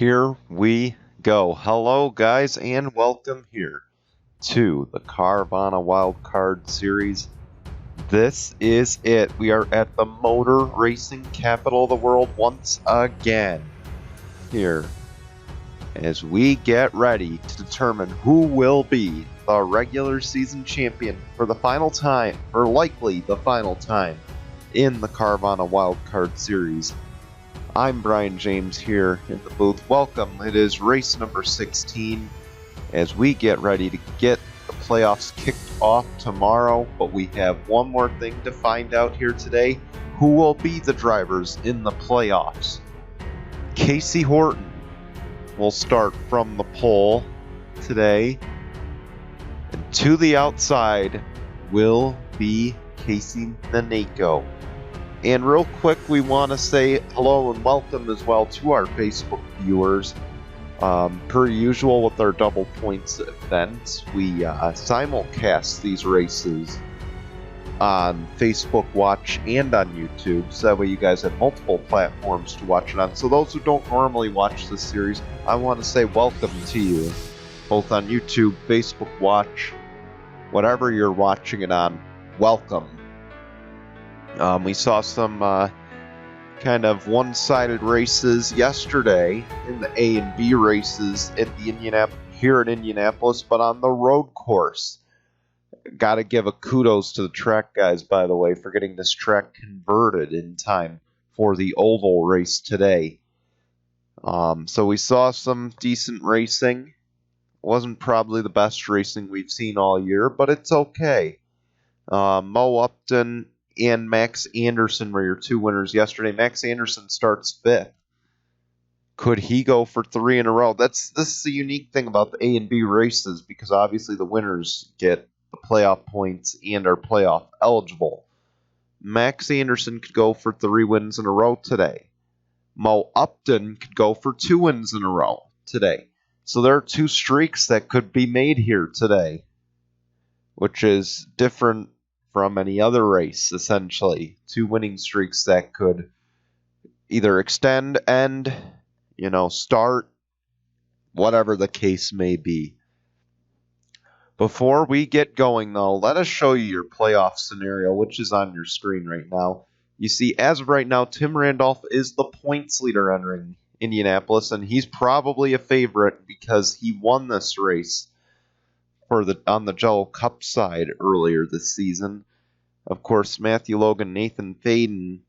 Here we go. Hello, guys, and welcome here to the Carvana Wildcard Series. This is it. We are at the motor racing capital of the world once again here as we get ready to determine who will be the regular season champion for the final time, or likely the final time, in the Carvana Wildcard Series. I'm Brian James here in the booth. Welcome. It is race number 16 as we get ready to get the playoffs kicked off tomorrow. But we have one more thing to find out here today. Who will be the drivers in the playoffs? Casey Horton will start from the pole today. And to the outside will be Casey Naneko. And real quick, we want to say hello and welcome as well to our Facebook viewers. Per usual with our double points event, we simulcast these races on Facebook Watch and on YouTube, so that way you guys have multiple platforms to watch it on. So those who don't normally watch this series, I want to say welcome to you, both on YouTube, Facebook Watch, whatever you're watching it on, welcome. We saw some kind of one-sided races yesterday in the A and B races at the here in Indianapolis, but on the road course. Got to give a kudos to the track guys, by the way, for getting this track converted in time for the oval race today. So we saw some decent racing. Wasn't probably the best racing we've seen all year, but it's okay. Mo Upton and Max Anderson were your two winners yesterday. Max Anderson starts 5th. Could he go for 3 in a row? This is the unique thing about the A and B races, because obviously the winners get the playoff points and are playoff eligible. Max Anderson could go for 3 wins in a row today. Mo Upton could go for 2 wins in a row today. So there are 2 streaks that could be made here today, which is different from any other race, essentially. 2 winning streaks that could either extend, end, start, whatever the case may be. Before we get going, though, let us show you your playoff scenario, which is on your screen right now. You see, as of right now, Tim Randolph is the points leader entering Indianapolis, and he's probably a favorite because he won this race on the Jello Cup side earlier this season. Of course, Matthew Logan, Nathan Faden.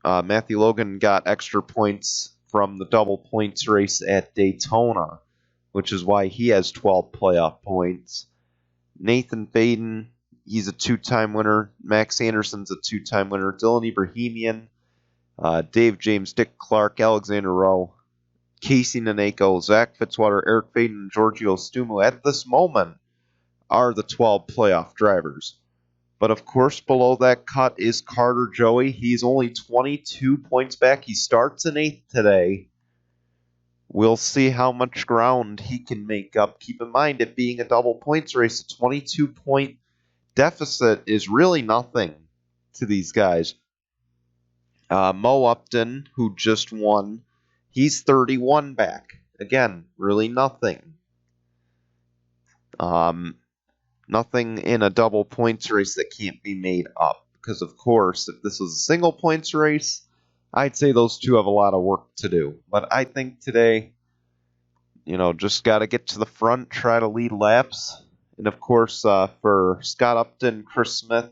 Matthew Logan got extra points from the double points race at Daytona, which is why he has 12 playoff points. Nathan Faden, he's a 2-time winner. Max Anderson's a 2-time winner. Dylan Ibrahimian, Dave James, Dick Clark, Alexander Rowe, Casey Naneko, Zach Fitzwater, Eric Faden, and Giorgio Stumu at this moment are the 12 playoff drivers. But of course, below that cut is Carter Joey. He's only 22 points back. He starts in 8th today. We'll see how much ground he can make up. Keep in mind, it being a double points race, a 22-point deficit is really nothing to these guys. Mo Upton, who just won, he's 31 back. Again, really nothing. Nothing in a double points race that can't be made up. Because, of course, if this was a single points race, I'd say those two have a lot of work to do. But I think today, just got to get to the front, try to lead laps. And, of course, for Scott Upton, Chris Smith,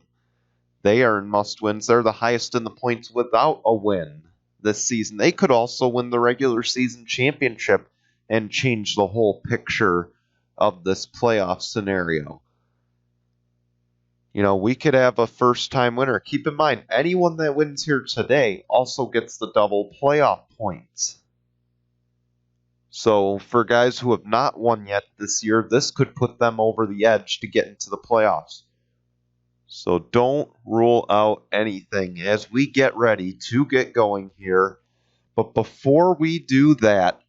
they are in must-wins. They're the highest in the points without a win this season. They could also win the regular season championship and change the whole picture of this playoff scenario. We could have a first-time winner. Keep in mind, anyone that wins here today also gets the double playoff points. So for guys who have not won yet this year, this could put them over the edge to get into the playoffs. So don't rule out anything as we get ready to get going here. But before we do that,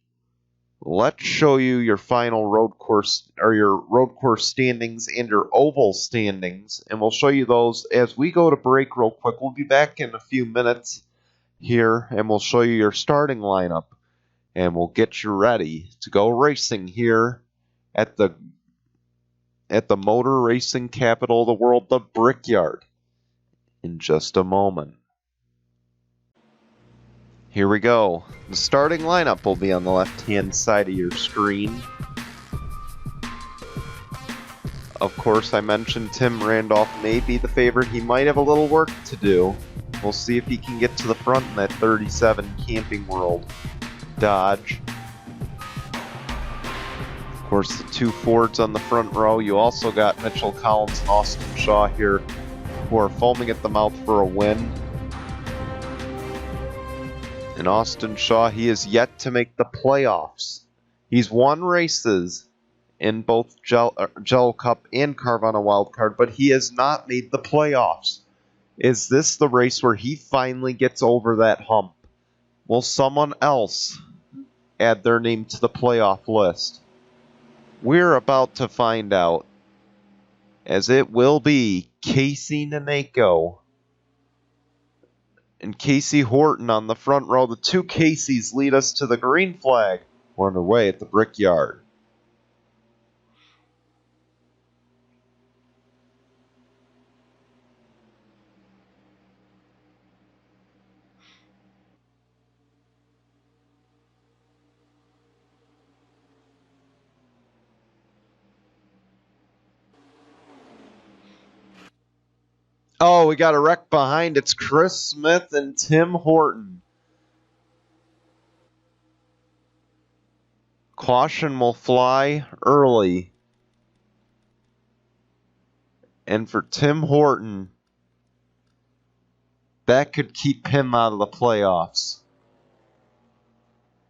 let's show you your final road course, or your road course standings and your oval standings, and we'll show you those as we go to break real quick. We'll be back in a few minutes here, and we'll show you your starting lineup and we'll get you ready to go racing here at the motor racing capital of the world, the Brickyard, in just a moment. Here we go. The starting lineup will be on the left-hand side of your screen. Of course, I mentioned Tim Randolph may be the favorite. He might have a little work to do. We'll see if he can get to the front in that 37 Camping World Dodge. Of course, the two Fords on the front row. You also got Mitchell Collins and Austin Shaw here, who are foaming at the mouth for a win. And Austin Shaw, he is yet to make the playoffs. He's won races in both Gel Cup and Carvana Wildcard, but he has not made the playoffs. Is this the race where he finally gets over that hump? Will someone else add their name to the playoff list? We're about to find out, as it will be Casey Naneko and Casey Horton on the front row. The two Caseys lead us to the green flag. We're underway at the Brickyard. Oh, we got a wreck behind. It's Chris Smith and Tim Horton. Caution will fly early. And for Tim Horton, that could keep him out of the playoffs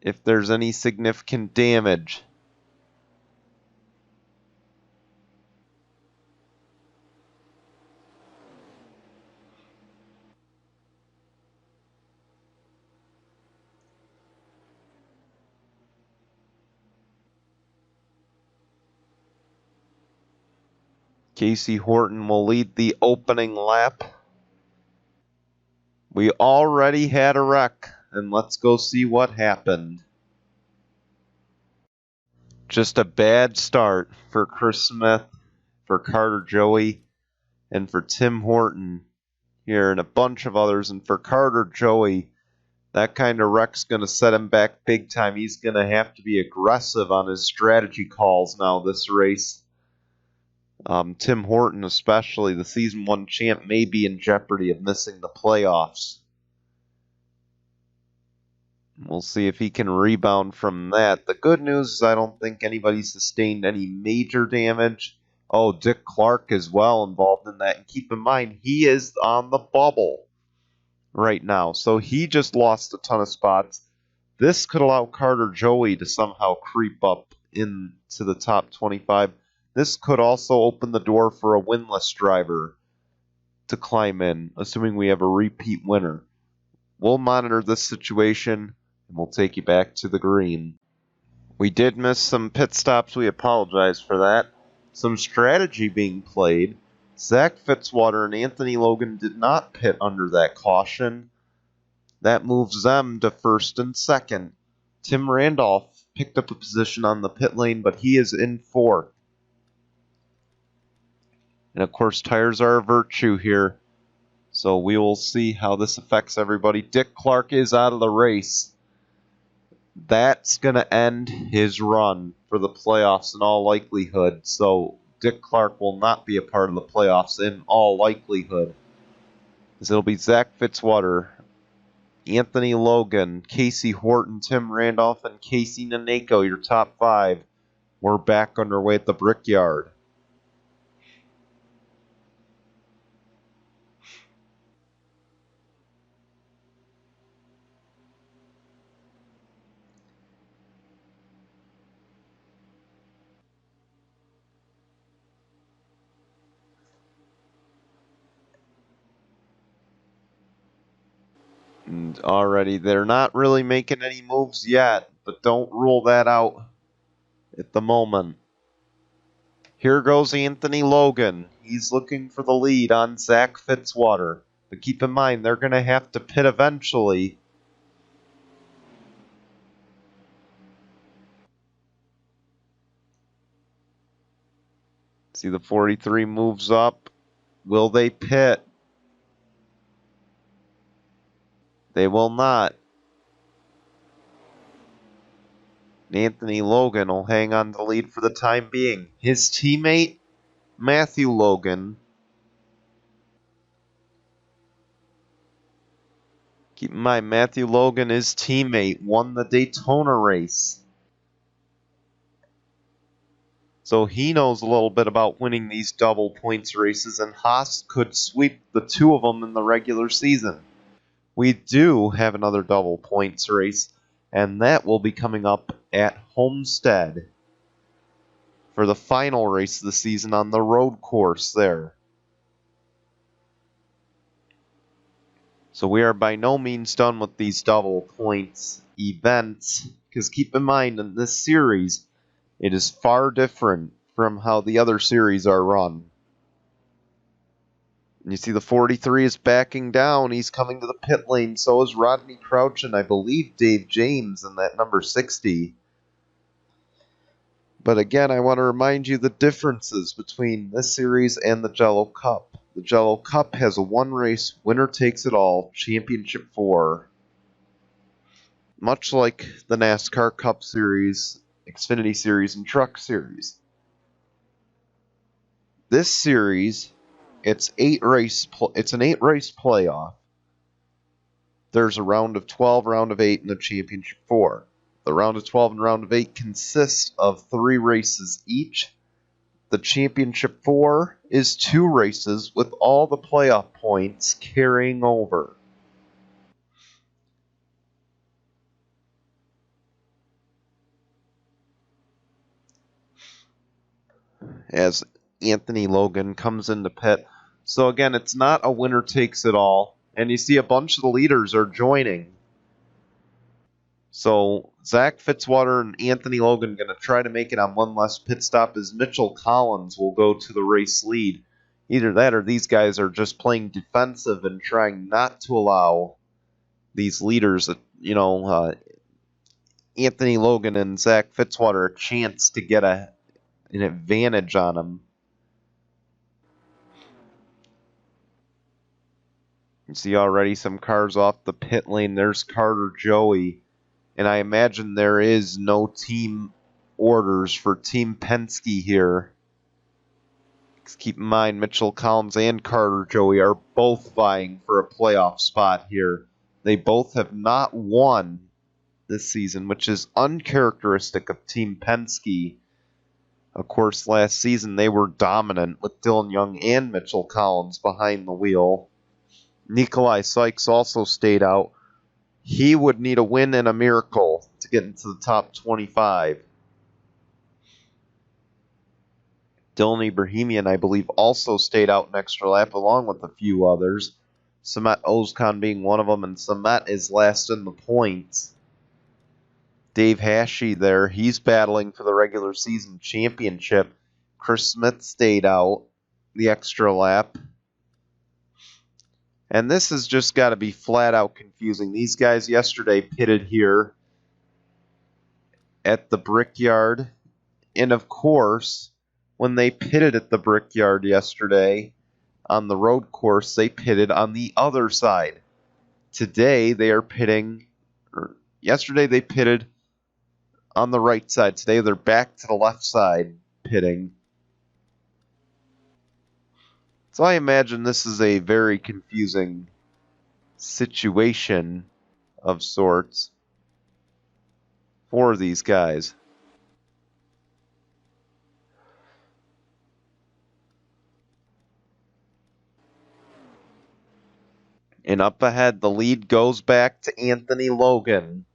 if there's any significant damage. Casey Horton will lead the opening lap. We already had a wreck, and let's go see what happened. Just a bad start for Chris Smith, for Carter Joey, and for Tim Horton here, and a bunch of others. And for Carter Joey, that kind of wreck's going to set him back big time. He's going to have to be aggressive on his strategy calls now this race. Tim Horton, especially, the Season 1 champ, may be in jeopardy of missing the playoffs. We'll see if he can rebound from that. The good news is I don't think anybody sustained any major damage. Oh, Dick Clark is well involved in that. And keep in mind, he is on the bubble right now, so he just lost a ton of spots. This could allow Carter Joey to somehow creep up into the top 25. This could also open the door for a winless driver to climb in, assuming we have a repeat winner. We'll monitor this situation, and we'll take you back to the green. We did miss some pit stops. We apologize for that. Some strategy being played. Zach Fitzwater and Anthony Logan did not pit under that caution. That moves them to first and second. Tim Randolph picked up a position on the pit lane, but he is in fourth. And of course, tires are a virtue here, so we will see how this affects everybody. Dick Clark is out of the race. That's going to end his run for the playoffs in all likelihood, so Dick Clark will not be a part of the playoffs in all likelihood. It'll be Zach Fitzwater, Anthony Logan, Casey Horton, Tim Randolph, and Casey Naneko, your top five. We're back underway at the Brickyard. And already, they're not really making any moves yet, but don't rule that out at the moment. Here goes Anthony Logan. He's looking for the lead on Zach Fitzwater. But keep in mind, they're going to have to pit eventually. See the 43 moves up. Will they pit? They will not. Anthony Logan will hang on to the lead for the time being. His teammate, Matthew Logan. Keep in mind, Matthew Logan, his teammate, won the Daytona race. So he knows a little bit about winning these double points races, and Haas could sweep the two of them in the regular season. We do have another double points race, and that will be coming up at Homestead for the final race of the season on the road course there. So we are by no means done with these double points events, because keep in mind, in this series, it is far different from how the other series are run. And you see the 43 is backing down. He's coming to the pit lane. So is Rodney Crouch and I believe Dave James in that number 60. But again, I want to remind you the differences between this series and the Jello Cup. The Jello Cup has a one race, winner takes it all, championship 4. Much like the NASCAR Cup Series, Xfinity Series, and Truck Series. This series, it's an 8-race playoff. There's a round of 12, round of 8, and a championship 4. The round of 12 and round of 8 consist of 3 races each. The championship 4 is 2 races with all the playoff points carrying over. As Anthony Logan comes into pit. So again, it's not a winner takes it all. And you see a bunch of the leaders are joining. So Zach Fitzwater and Anthony Logan going to try to make it on one less pit stop as Mitchell Collins will go to the race lead. Either that or these guys are just playing defensive and trying not to allow these leaders, Anthony Logan and Zach Fitzwater, a chance to get an advantage on them. You see already some cars off the pit lane. There's Carter Joey. And I imagine there is no team orders for Team Penske here. Because keep in mind, Mitchell Collins and Carter Joey are both vying for a playoff spot here. They both have not won this season, which is uncharacteristic of Team Penske. Of course, last season they were dominant with Dylan Young and Mitchell Collins behind the wheel. Nikolai Sykes also stayed out. He would need a win and a miracle to get into the top 25. Dylan Ibrahimian, I believe, also stayed out an extra lap along with a few others. Samet Ozkan being one of them, and Samet is last in the points. Dave Hashi there, he's battling for the regular season championship. Chris Smith stayed out the extra lap. And this has just got to be flat out confusing. These guys yesterday pitted here at the Brickyard. And of course, when they pitted at the Brickyard yesterday on the road course, they pitted on the other side. Today they are pitting, or yesterday they pitted on the right side. Today they're back to the left side pitting. So I imagine this is a very confusing situation of sorts for these guys. And up ahead, the lead goes back to Anthony Logan,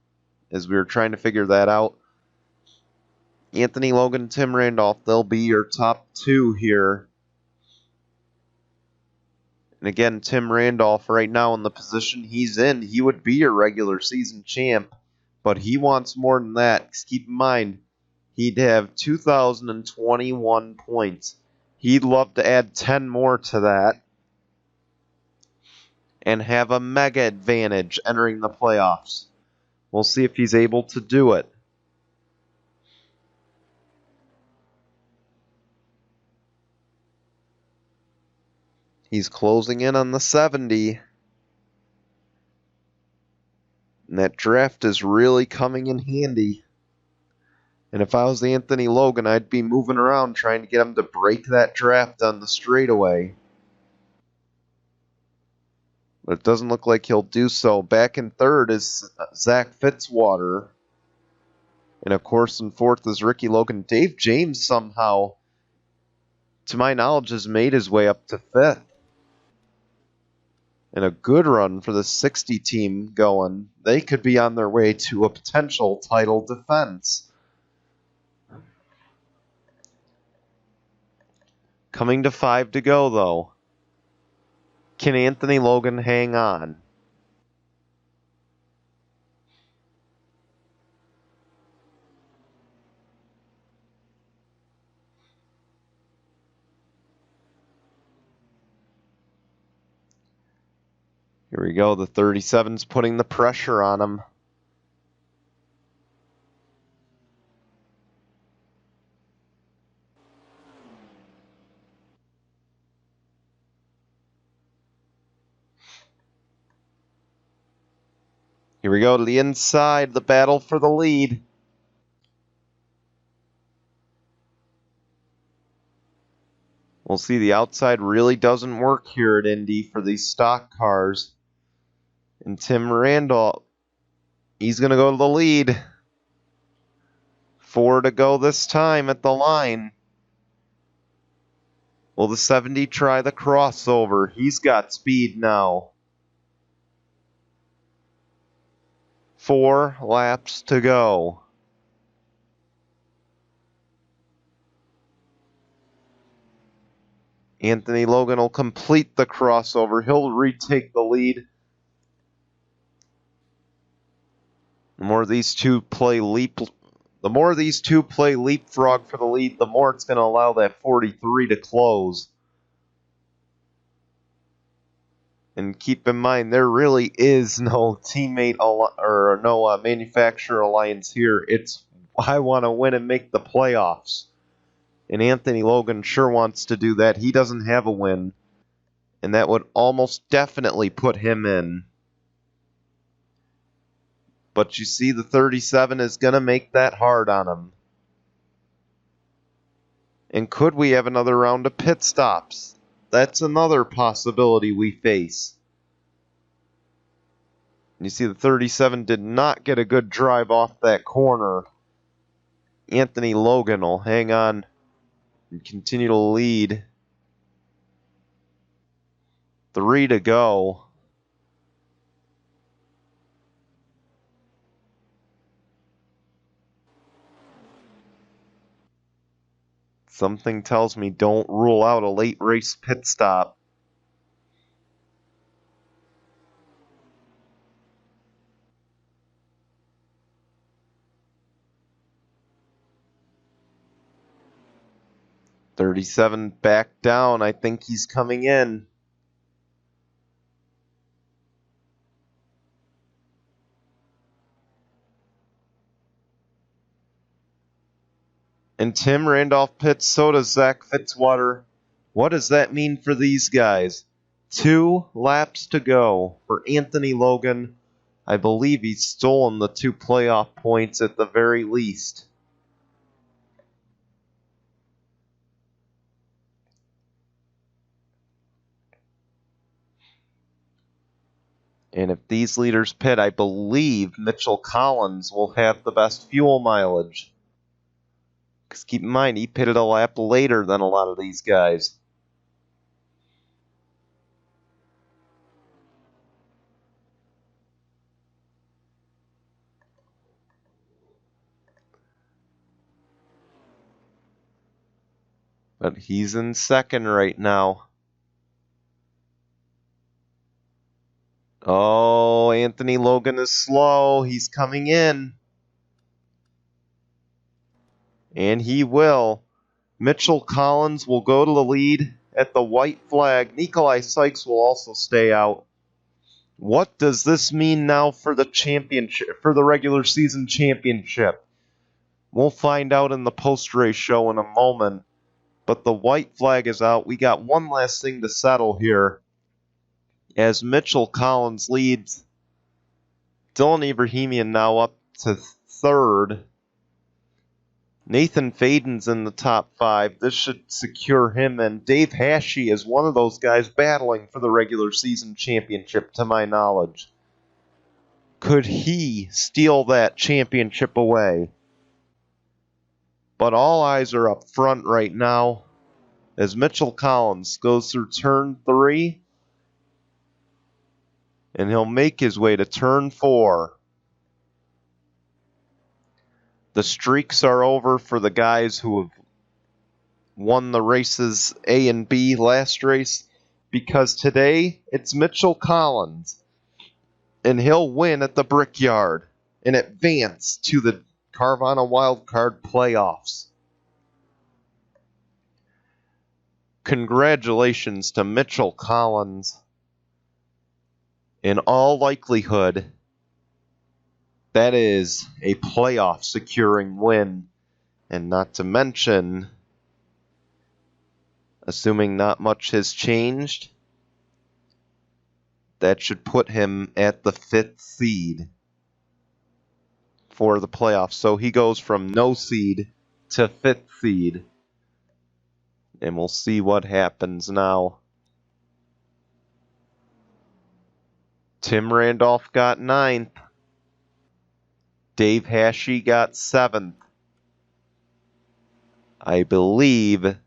as we were trying to figure that out. Anthony Logan and Tim Randolph, they'll be your top 2 here. And again, Tim Randolph right now in the position he's in, he would be your regular season champ, but he wants more than that. Because keep in mind, he'd have 2,021 points. He'd love to add 10 more to that and have a mega advantage entering the playoffs. We'll see if he's able to do it. He's closing in on the 70. And that draft is really coming in handy. And if I was Anthony Logan, I'd be moving around trying to get him to break that draft on the straightaway. But it doesn't look like he'll do so. Back in third is Zach Fitzwater. And of course in fourth is Ricky Logan. Dave James somehow, to my knowledge, has made his way up to fifth. And a good run for the 60 team going. They could be on their way to a potential title defense. Coming to 5 to go, though. Can Anthony Logan hang on? Here we go. The 37's putting the pressure on him. Here we go to the inside, the battle for the lead. We'll see, the outside really doesn't work here at Indy for these stock cars. And Tim Randall, he's going to go to the lead. 4 to go this time at the line. Will the 70 try the crossover? He's got speed now. 4 laps to go. Anthony Logan will complete the crossover. He'll retake the lead. The more these two play leapfrog for the lead, the more it's going to allow that 43 to close. And keep in mind, there really is no teammate or no manufacturer alliance here. It's I want to win and make the playoffs. And Anthony Logan sure wants to do that. He doesn't have a win. And that would almost definitely put him in. But you see, the 37 is going to make that hard on him. And could we have another round of pit stops? That's another possibility we face. You see, the 37 did not get a good drive off that corner. Anthony Logan will hang on and continue to lead. 3 to go. Something tells me don't rule out a late race pit stop. .37 back down. I think he's coming in. And Tim Randolph pits, so does Zach Fitzwater. What does that mean for these guys? 2 laps to go for Anthony Logan. I believe he's stolen the 2 playoff points at the very least. And if these leaders pit, I believe Mitchell Collins will have the best fuel mileage. Because keep in mind, he pitted a lap later than a lot of these guys. But he's in second right now. Oh, Anthony Logan is slow. He's coming in. And he will. Mitchell Collins will go to the lead at the white flag. Nikolai Sykes will also stay out. What does this mean now for the championship, for the regular season championship? We'll find out in the post-race show in a moment. But the white flag is out. We got one last thing to settle here. As Mitchell Collins leads, Dylan Ibrahimian now up to third. Nathan Faden's in the top 5. This should secure him, and Dave Hashey is one of those guys battling for the regular season championship, to my knowledge. Could he steal that championship away? But all eyes are up front right now as Mitchell Collins goes through turn 3, and he'll make his way to turn 4. The streaks are over for the guys who have won the races A and B last race, because today it's Mitchell Collins, and he'll win at the Brickyard and advance to the Carvana Wildcard playoffs. Congratulations to Mitchell Collins. In all likelihood, that is a playoff securing win, and not to mention, assuming not much has changed, that should put him at the 5th seed for the playoffs. So he goes from no seed to 5th seed, and we'll see what happens now. Tim Randolph got 9th. Dave Hashey got 7th. I believe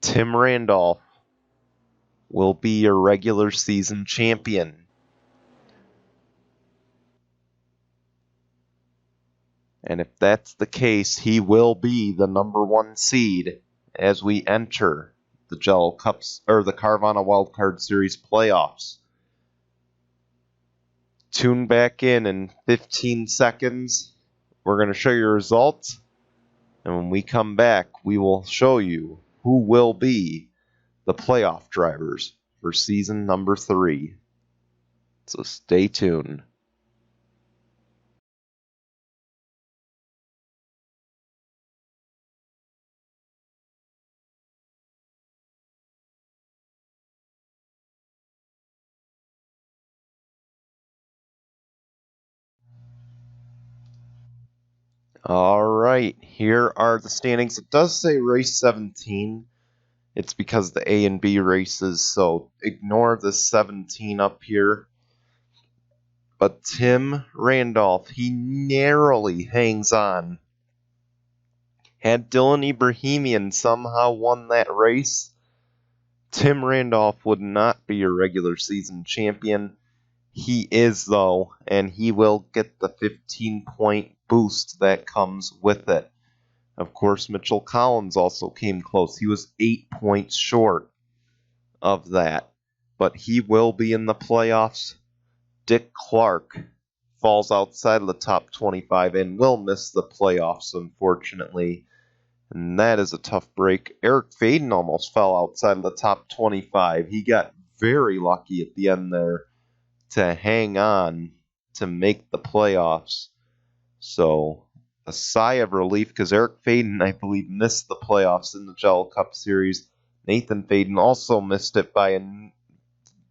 Tim Randolph will be your regular season champion. And if that's the case, he will be the number 1 seed as we enter the Jello Cups or the Carvana Wildcard Series playoffs. Tune back in 15 seconds. We're going to show you results. And when we come back, we will show you who will be the playoff drivers for season number 3. So stay tuned. Alright, here are the standings. It does say race 17. It's because the A and B races, so ignore the 17 up here. But Tim Randolph, he narrowly hangs on. Had Dylan Ibrahimian somehow won that race, Tim Randolph would not be your regular season champion. He is, though, and he will get the 15-point boost that comes with it. Of course, Mitchell Collins also came close. He was 8 points short of that, but he will be in the playoffs. Dick Clark falls outside of the top 25 and will miss the playoffs, unfortunately. And that is a tough break. Eric Faden almost fell outside of the top 25. He got very lucky at the end there to hang on to make the playoffs. So a sigh of relief, because Eric Faden, I believe, missed the playoffs in the Jello Cup Series. Nathan Faden also missed it by a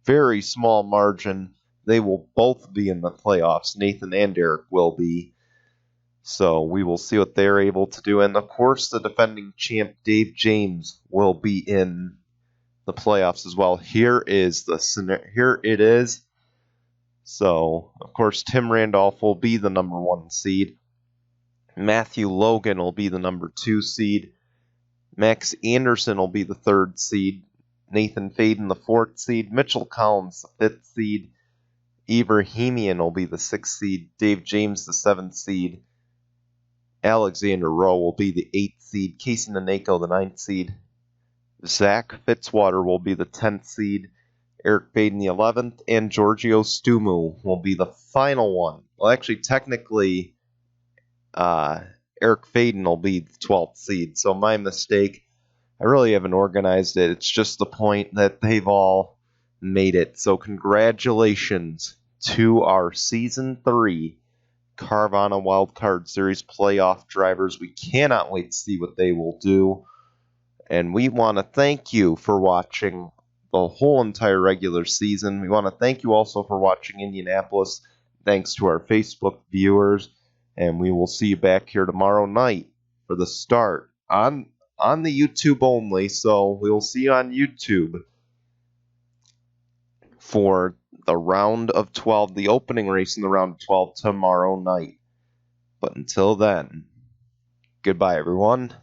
very small margin. They will both be in the playoffs. Nathan and Eric will be. So we will see what they're able to do. And of course, the defending champ Dave James will be in the playoffs as well. Here it is. So, of course, Tim Randolph will be the number 1 seed. Matthew Logan will be the number 2 seed. Max Anderson will be the 3rd seed. Nathan Faden, the 4th seed. Mitchell Collins, the 5th seed. Ibrahimian will be the 6th seed. Dave James, the 7th seed. Alexander Rowe will be the 8th seed. Casey Naneko, the 9th seed. Zach Fitzwater will be the 10th seed. Eric Faden, the 11th. And Giorgio Stumu will be the final one. Well, actually, technically, Eric Faden will be the 12th seed. So my mistake. I really haven't organized it. It's just the point that they've all made it. So congratulations to our Season 3 Carvana Wildcard Series playoff drivers. We cannot wait to see what they will do. And we want to thank you for watching the whole entire regular season. We want to thank you also for watching Indianapolis. Thanks to our Facebook viewers. And we will see you back here tomorrow night for the start on the YouTube only. So we'll see you on YouTube for the round of 12, the opening race in the round of 12 tomorrow night. But until then, goodbye, everyone.